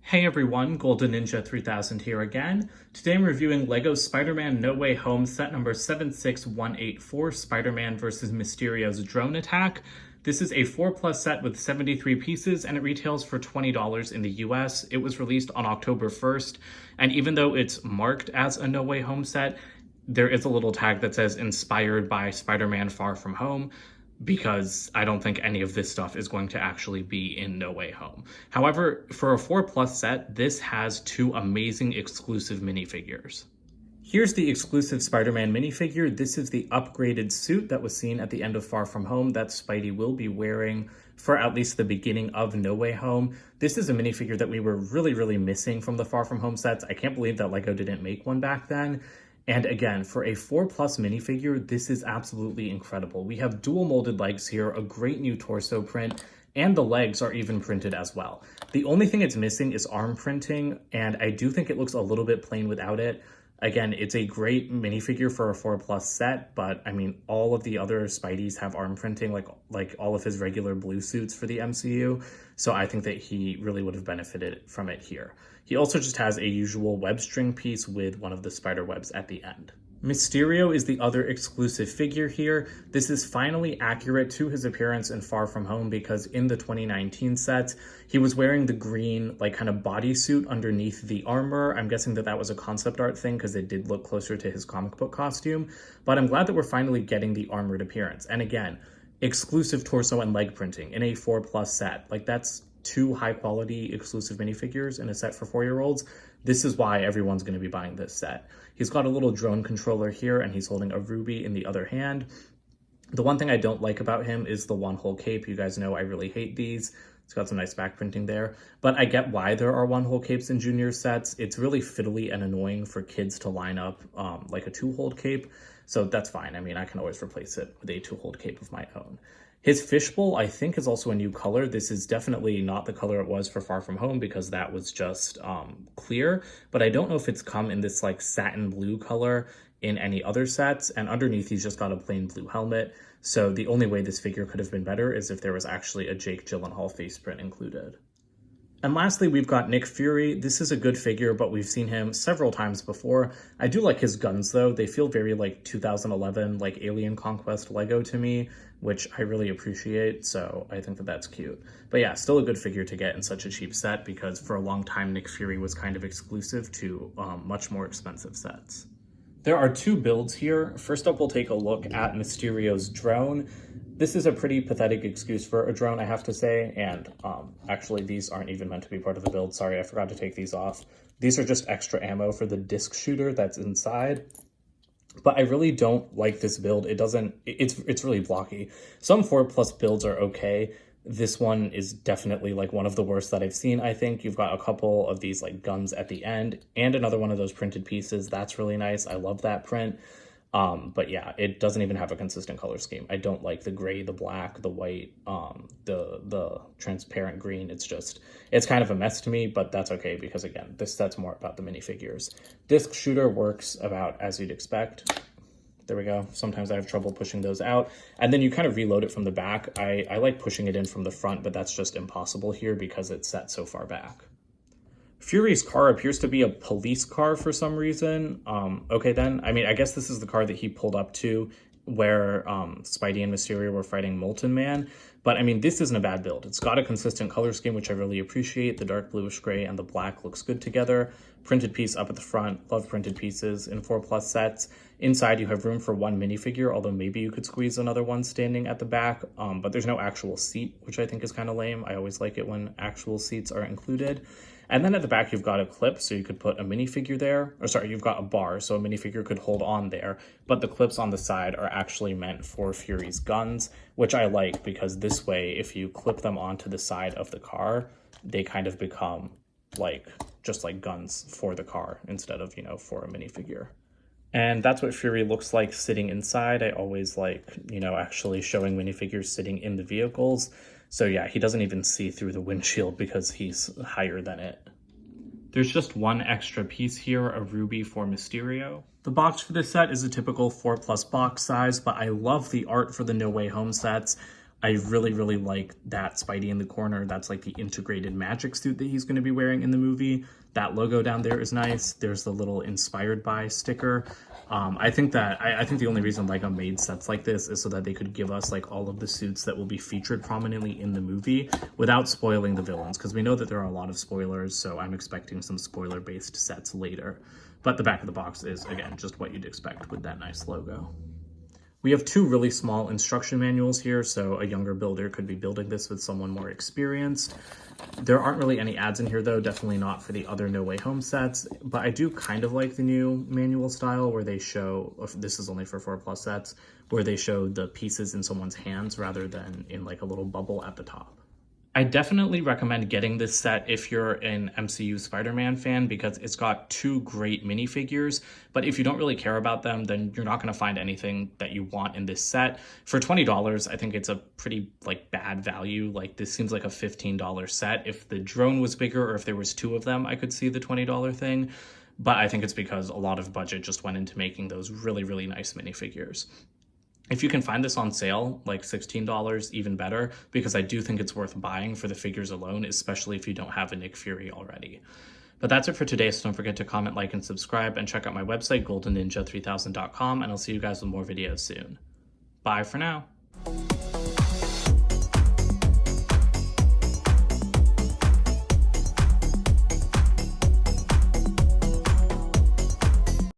Hey everyone, Golden Ninja 3000 here again. Today I'm reviewing LEGO Spider-Man No Way Home set number 76184, Spider-Man vs. Mysterio's Drone Attack. This is a 4+ set with 73 pieces and it retails for $20 in the US. It was released on October 1st, and even though it's marked as a No Way Home set, there is a little tag that says inspired by Spider-Man Far From Home, because I don't think any of this stuff is going to actually be in No Way Home. However, for a 4+ set, this has two amazing exclusive minifigures. Here's the exclusive Spider-Man minifigure. This is the upgraded suit that was seen at the end of Far From Home that Spidey will be wearing for at least the beginning of No Way Home. This is a minifigure that we were really missing from the Far From Home sets. I can't believe that LEGO didn't make one back then. And again, for a 4+ minifigure, this is absolutely incredible. We have dual molded legs here, a great new torso print, and the legs are even printed as well. The only thing it's missing is arm printing, and I do think it looks a little bit plain without it. Again, it's a great minifigure for a 4+ set, but I mean, all of the other Spideys have arm printing, like all of his regular blue suits for the MCU. So I think that he really would have benefited from it here. He also just has a usual web string piece with one of the spider webs at the end. Mysterio is the other exclusive figure here. This is finally accurate to his appearance in Far From Home, because in the 2019 set, he was wearing the green, kind of bodysuit underneath the armor. I'm guessing that that was a concept art thing because it did look closer to his comic book costume. But I'm glad that we're finally getting the armored appearance. And again, exclusive torso and leg printing in a 4+ set. That's two high-quality exclusive minifigures in a set for 4-year-olds. This is why everyone's going to be buying this set. He's got a little drone controller here, and he's holding a ruby in the other hand. The one thing I don't like about him is the one-hole cape. You guys know I really hate these. It's got some nice back printing there. But I get why there are one-hole capes in junior sets. It's really fiddly and annoying for kids to line up like a 2-hold cape. So that's fine. I mean, I can always replace it with a 2-hold cape of my own. His fishbowl, I think, is also a new color. This is definitely not the color it was for Far From Home, because that was just clear. But I don't know if it's come in this satin blue color in any other sets. And underneath, he's just got a plain blue helmet. So the only way this figure could have been better is if there was actually a Jake Gyllenhaal face print included. And lastly, we've got Nick Fury. This is a good figure, but we've seen him several times before. I do like his guns, though. They feel very 2011, Alien Conquest Lego to me, which I really appreciate, so I think that that's cute. But yeah, still a good figure to get in such a cheap set, because for a long time, Nick Fury was kind of exclusive to much more expensive sets. There are two builds here. First up, we'll take a look at Mysterio's drone. This is a pretty pathetic excuse for a drone, I have to say, and actually these aren't even meant to be part of the build. Sorry, I forgot to take these off. These are just extra ammo for the disc shooter that's inside. But I really don't like this build. It's really blocky. Some 4+ builds are okay. This one is definitely one of the worst that I've seen, I think. You've got a couple of these guns at the end and another one of those printed pieces. That's really nice. I love that print. But yeah, it doesn't even have a consistent color scheme. I don't like the gray, the black, the white, the transparent green. It's kind of a mess to me, but that's okay, because again, this set's more about the minifigures. Disc shooter works about as you'd expect. There we go. Sometimes I have trouble pushing those out. And then you kind of reload it from the back. I like pushing it in from the front, but that's just impossible here because it's set so far back. Fury's car appears to be a police car for some reason. Okay then, I mean, I guess this is the car that he pulled up to where Spidey and Mysterio were fighting Molten Man. But I mean, this isn't a bad build. It's got a consistent color scheme, which I really appreciate. The dark bluish gray and the black looks good together. Printed piece up at the front. Love printed pieces in 4+ sets. Inside, you have room for one minifigure, although maybe you could squeeze another one standing at the back. But there's no actual seat, which I think is kind of lame. I always like it when actual seats are included. And then at the back, you've got a clip, so you could put a minifigure there. Or sorry, you've got a bar, so a minifigure could hold on there. But the clips on the side are actually meant for Fury's guns, which I like, because this way, if you clip them onto the side of the car, they kind of become just like guns for the car instead of, for a minifigure. And that's what Fury looks like sitting inside. I always like, actually showing minifigures sitting in the vehicles. So yeah, he doesn't even see through the windshield because he's higher than it. There's just one extra piece here, a ruby for Mysterio. The box for this set is a typical 4+ box size, but I love the art for the No Way Home sets. I really, really like that Spidey in the corner. That's like the integrated magic suit that he's going to be wearing in the movie. That logo down there is nice. There's the little inspired by sticker. I think the only reason Lego made sets like this is so that they could give us like all of the suits that will be featured prominently in the movie without spoiling the villains, because we know that there are a lot of spoilers, so I'm expecting some spoiler-based sets later. But the back of the box is, again, just what you'd expect with that nice logo. We have two really small instruction manuals here, so a younger builder could be building this with someone more experienced. There aren't really any ads in here though, definitely not for the other No Way Home sets, but I do kind of like the new manual style where they show, this is only for 4+ sets, where they show the pieces in someone's hands rather than in like a little bubble at the top. I definitely recommend getting this set if you're an MCU Spider-Man fan, because it's got two great minifigures, but if you don't really care about them, then you're not going to find anything that you want in this set. For $20, I think it's a pretty like bad value. Like this seems like a $15 set. If the drone was bigger or if there was two of them, I could see the $20 thing, but I think it's because a lot of budget just went into making those really, really nice minifigures. If you can find this on sale, like $16, even better, because I do think it's worth buying for the figures alone, especially if you don't have a Nick Fury already. But that's it for today, so don't forget to comment, like, and subscribe, and check out my website, goldenninja3000.com, and I'll see you guys with more videos soon. Bye for now.